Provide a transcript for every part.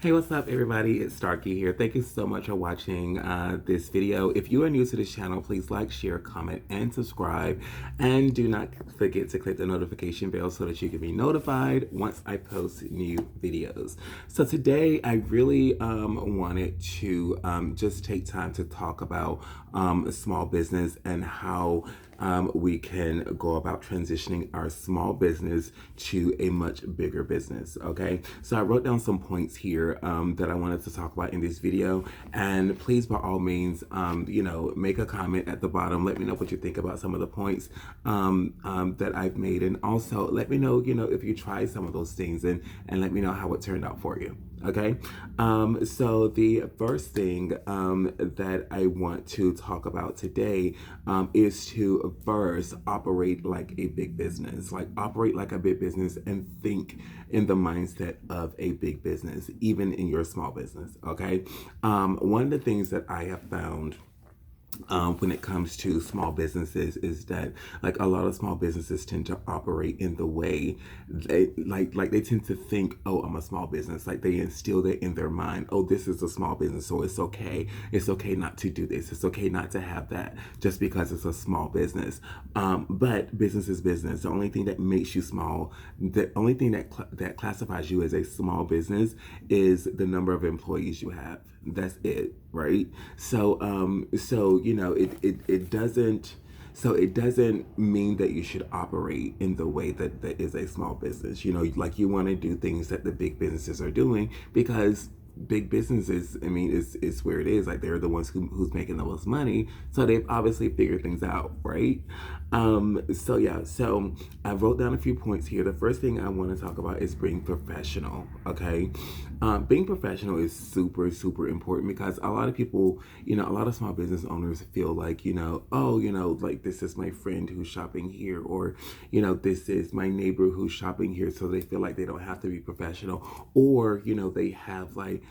Hey, what's up, everybody? It's Starkey here. Thank you so much for watching this video. If you are new to this channel, please like, share, comment, and subscribe. And do not forget to click the notification bell so that you can be notified once I post new videos. So today, I really wanted to just take time to talk about small business and how we can go about transitioning our small business to a much bigger business. Okay, so I wrote down some points here that I wanted to talk about in this video, and please, by all means, make a comment at the bottom. Let me know what you think about some of the points that I've made, and also let me know, if you tried some of those things, and let me know how it turned out for you. Okay, so the first thing that I want to talk about today is to first operate like a big business, like operate like a big business and think in the mindset of a big business, even in your small business. Okay, one of the things that I have found when it comes to small businesses is that like a lot of small businesses tend to operate in the way like they tend to think, oh, I'm a small business. Like they instill that in their mind, oh, this is a small business, so it's okay not to do this, it's okay not to have that just because it's a small business. But business is business. The only thing that makes you small, the only thing that classifies you as a small business is the number of employees you have. That's it, right? So it doesn't. So it doesn't mean that you should operate in the way that is a small business. Like you want to do things that the big businesses are doing because big businesses, I mean, is where it is. Like they're the ones who's making the most money. So they've obviously figured things out, right? So I wrote down a few points here. The first thing I want to talk about is being professional. Okay. Being professional is super, super important because a lot of people, a lot of small business owners feel like, oh, like this is my friend who's shopping here, or, this is my neighbor who's shopping here. So they feel like they don't have to be professional, or, they have like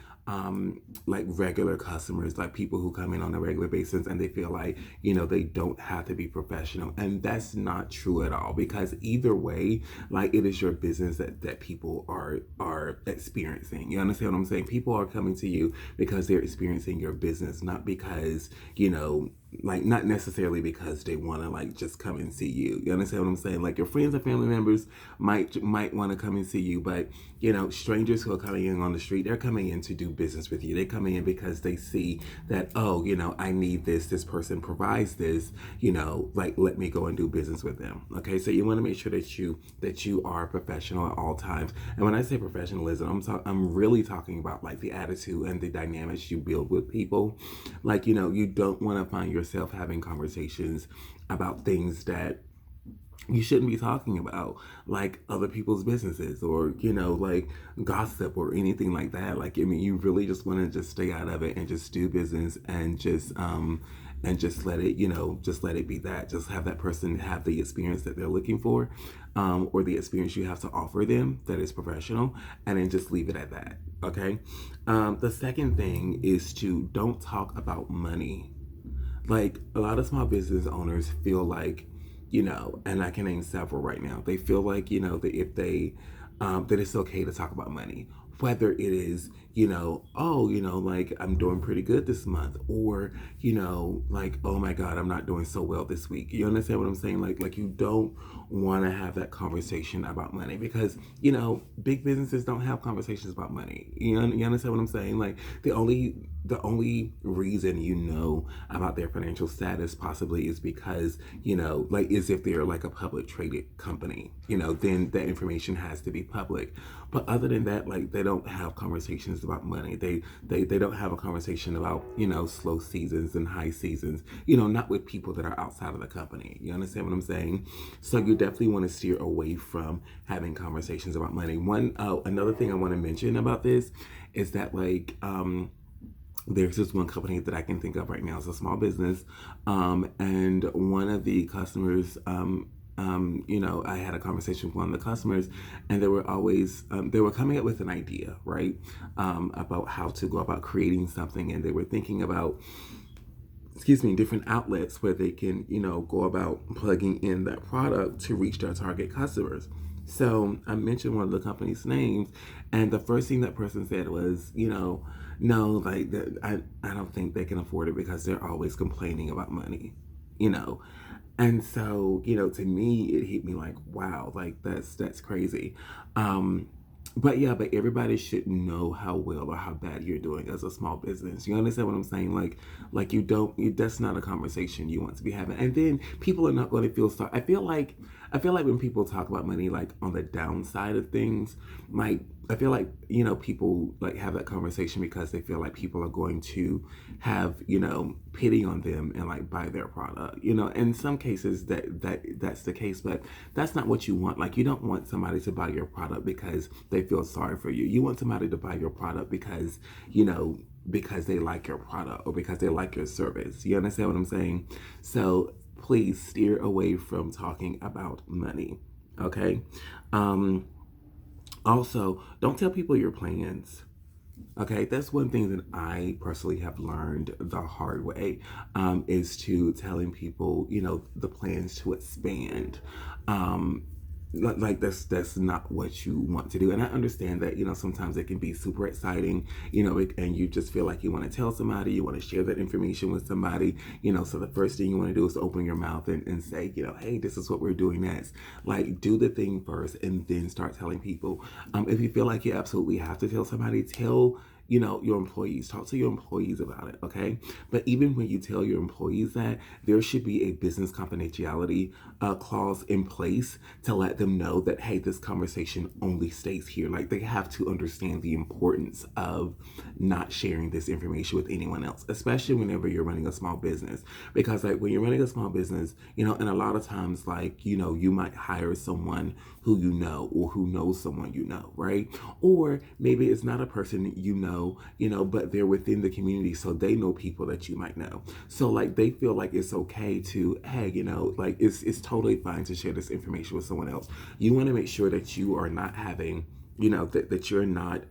regular customers, like people who come in on a regular basis, and they feel like, they don't have to be professional. And that's not true at all, because either way, like it is your business that people are experiencing. You understand what I'm saying? People are coming to you because they're experiencing your business, not because, like not necessarily because they want to like just come and see you. You understand what I'm saying? Like your friends and family members might want to come and see you, but strangers who are coming in on the street, they're coming in to do business with you. They come in because they see that, oh, I need this person provides this, like let me go and do business with them. Okay, so you want to make sure that you are professional at all times. And when I say professionalism, I'm really talking about like the attitude and the dynamics you build with people. Like, you don't want to find yourself having conversations about things that you shouldn't be talking about, like other people's businesses, or like gossip or anything like that. Like, I mean, you really just want to just stay out of it and just do business and just let it, just let it be that. Just have that person have the experience that they're looking for, or the experience you have to offer them that is professional, and then just leave it at that. Okay. The second thing is to don't talk about money. Like a lot of small business owners feel like, and I can name several right now. They feel like, that if they, that it's okay to talk about money, whether it is, oh, like I'm doing pretty good this month, or, like, oh my God, I'm not doing so well this week. You understand what I'm saying? Like you don't want to have that conversation about money because, big businesses don't have conversations about money. You understand what I'm saying? Like the only reason about their financial status possibly is because, like is if they're like a public traded company, then that information has to be public. But other than that, like they don't have conversations about money. They don't have a conversation about, slow seasons and high seasons, not with people that are outside of the company. You understand what I'm saying? So you definitely want to steer away from having conversations about money. Another thing I want to mention about this is that there's this one company that I can think of right now. It's a small business. And one of the customers, I had a conversation with one of the customers, and they were always, they were coming up with an idea, right? About how to go about creating something. And they were thinking about, different outlets where they can, go about plugging in that product to reach their target customers. So I mentioned one of the company's names, and the first thing that person said was, no, like I don't think they can afford it because they're always complaining about money, you know. And so, to me, it hit me like, wow, like that's crazy. Um, but yeah, but everybody should know how well or how bad you're doing as a small business. You understand what I'm saying? Like that's not a conversation you want to be having. And then people are not going to feel sorry. I feel like when people talk about money, like on the downside of things, like I feel like people like have that conversation because they feel like people are going to have pity on them and like buy their product. In some cases that's the case, but that's not what you want. Like you don't want somebody to buy your product because they feel sorry for you. You want somebody to buy your product because they like your product or because they like your service. You understand what I'm saying? So please steer away from talking about money. Okay. Um, Also, don't tell people your plans. Okay, that's one thing that I personally have learned the hard way, is to telling people, the plans to expand. Um, like that's not what you want to do, and I understand that sometimes it can be super exciting, and you just feel like you want to tell somebody, you want to share that information with somebody, so the first thing you want to do is open your mouth and say, hey, this is what we're doing next. Like, do the thing first and then start telling people. If you feel like you absolutely have to tell somebody, tell your employees. Talk to your employees about it, okay? But even when you tell your employees that, there should be a business confidentiality clause in place to let them know that, hey, this conversation only stays here. Like, they have to understand the importance of not sharing this information with anyone else, especially whenever you're running a small business. Because, like, when you're running a small business, and a lot of times, like, you might hire someone who you know or who knows someone right? Or maybe it's not a person but they're within the community, so they know people that you might know. So like they feel like it's okay to, hey, like it's totally fine to share this information with someone else. You want to make sure that you are not having, that you're not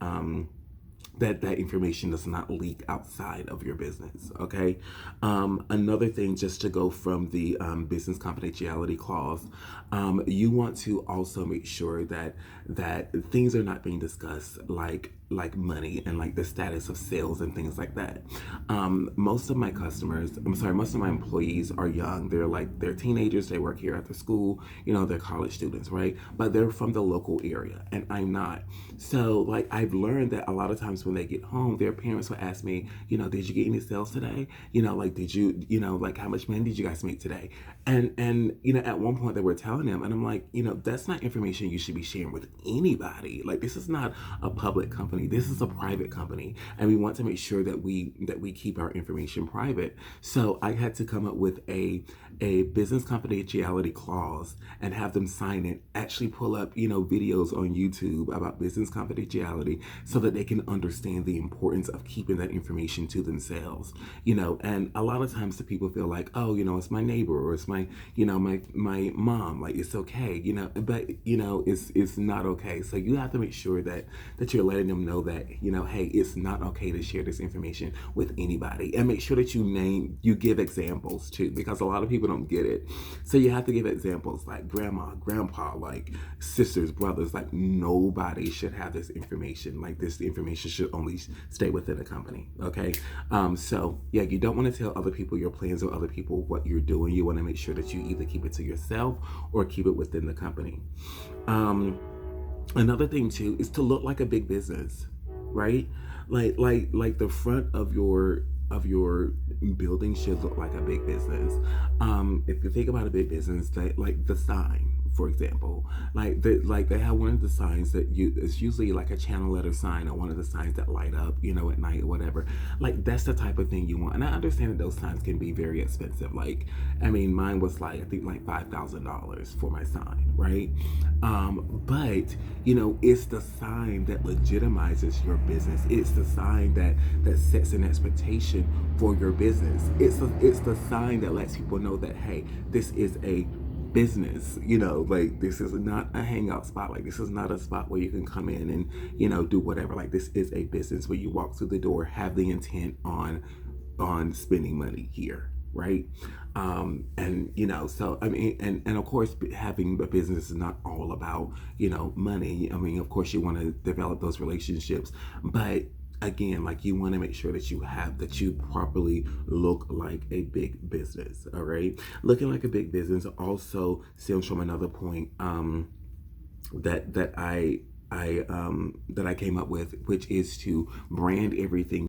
that information does not leak outside of your business. Okay. Another thing, just to go from the business confidentiality clause, you want to also make sure that things are not being discussed like money and like the status of sales and things like that. Most of my customers, I'm sorry, most of my employees are young. They're teenagers. They work here after school. They're college students, right? But they're from the local area, and I'm not. So like I've learned that a lot of times when they get home, their parents will ask me, did you get any sales today? Like did you, like how much money did you guys make today? And at one point they were telling them, and I'm like, that's not information you should be sharing with anybody. Like this is not a public company. This is a private company, and we want to make sure that we keep our information private. So I had to come up with a business confidentiality clause and have them sign it. Actually, pull up videos on YouTube about business confidentiality so that they can understand the importance of keeping that information to themselves. And a lot of times the people feel like, oh, it's my neighbor or it's my my mom. Like it's okay, but it's not okay. So you have to make sure that you're letting them know that hey, it's not okay to share this information with anybody, and make sure that you give examples too, because a lot of people don't get it. So you have to give examples like grandma, grandpa, like sisters, brothers. Like nobody should have this information. Like this information should only stay within the company. Okay. So yeah, you don't want to tell other people your plans or other people what you're doing. You want to make sure that you either keep it to yourself or keep it within the company. Another thing too is to look like a big business, right? Like the front of your building should look like a big business. If you think about a big business, like the sign, for example, like they have one of the signs that it's usually like a channel letter sign or one of the signs that light up, at night or whatever. Like that's the type of thing you want. And I understand that those signs can be very expensive. Like, I mean, mine was like I think like $5,000 for my sign, right? But it's the sign that legitimizes your business. It's the sign that sets an expectation for your business. It's the sign that lets people know that hey, this is a business. Like this is not a hangout spot. Like this is not a spot where you can come in and do whatever. Like this is a business where you walk through the door, have the intent on spending money here, right? And so I mean, and of course, having a business is not all about money. I mean, of course, you want to develop those relationships, but again, like, you want to make sure that you properly look like a big business. All right, looking like a big business also stems from another point that I came up with, which is to brand everything